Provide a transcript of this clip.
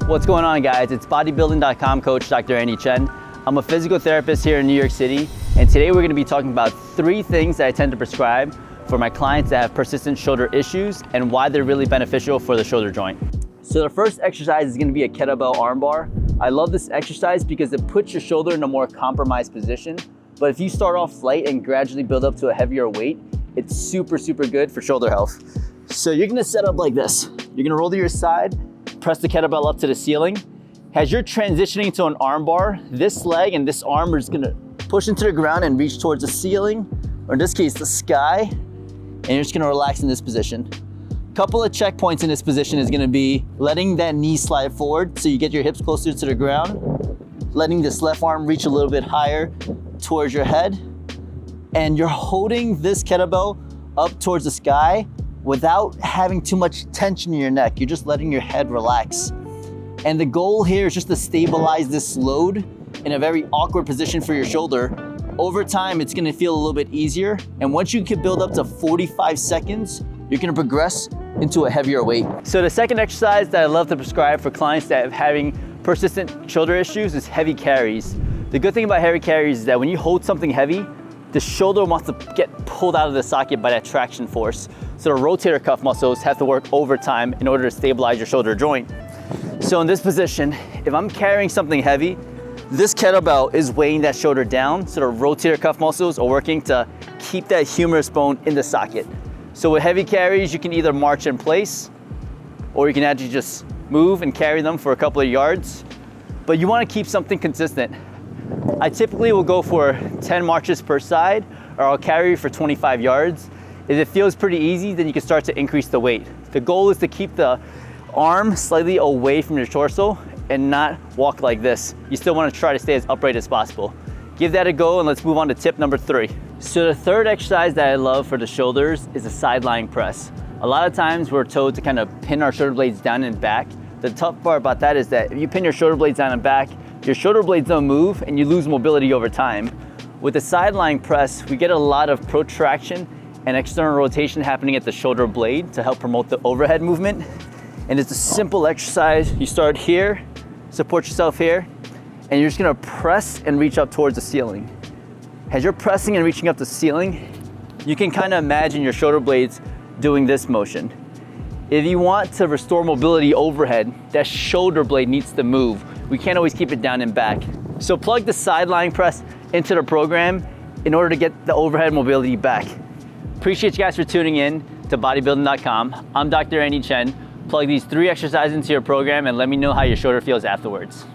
What's going on, guys? It's Bodybuilding.com coach Dr. Chen. I'm a physical therapist here in New York City, and today we're going to be talking about 3 things that I tend to prescribe for my clients that have persistent shoulder issues and why they're really beneficial for the shoulder joint. So the first exercise is going to be a kettlebell arm bar. I love this exercise because it puts your shoulder in a more compromised position, but if you start off light and gradually build up to a heavier weight, it's super good for shoulder health. So you're going to set up like this. You're going to roll to your side, press the kettlebell up to the ceiling. As you're transitioning to an arm bar, this leg and this arm is gonna push into the ground and reach towards the ceiling, or in this case, the sky, and you're just gonna relax in this position. Couple of checkpoints in this position is gonna be letting that knee slide forward so you get your hips closer to the ground, letting this left arm reach a little bit higher towards your head, and you're holding this kettlebell up towards the sky without having too much tension in your neck. You're just letting your head relax. And the goal here is just to stabilize this load in a very awkward position for your shoulder. Over time, it's gonna feel a little bit easier. And once you can build up to 45 seconds, you're gonna progress into a heavier weight. So the second exercise that I love to prescribe for clients that are having persistent shoulder issues is heavy carries. The good thing about heavy carries is that when you hold something heavy, the shoulder wants to get pulled out of the socket by that traction force. So the rotator cuff muscles have to work overtime in order to stabilize your shoulder joint. So in this position, if I'm carrying something heavy, this kettlebell is weighing that shoulder down, so the rotator cuff muscles are working to keep that humerus bone in the socket. So with heavy carries, you can either march in place, or you can actually just move and carry them for a couple of yards, but you wanna keep something consistent. I typically will go for 10 marches per side, or I'll carry for 25 yards. If it feels pretty easy, then you can start to increase the weight. The goal is to keep the arm slightly away from your torso and not walk like this. You still want to try to stay as upright as possible. Give that a go, and let's move on to tip number 3. So the third exercise that I love for the shoulders is a side lying press. A lot of times we're told to kind of pin our shoulder blades down and back. The tough part about that is that if you pin your shoulder blades down and back, your shoulder blades don't move and you lose mobility over time. With the side lying press, we get a lot of protraction and external rotation happening at the shoulder blade to help promote the overhead movement. And it's a simple exercise. You start here, support yourself here, and you're just gonna press and reach up towards the ceiling. As you're pressing and reaching up the ceiling, you can kind of imagine your shoulder blades doing this motion. If you want to restore mobility overhead, that shoulder blade needs to move. We can't always keep it down and back. So plug the side lying press into the program in order to get the overhead mobility back. Appreciate you guys for tuning in to Bodybuilding.com. I'm Dr. Chen. Plug these 3 exercises into your program and let me know how your shoulder feels afterwards.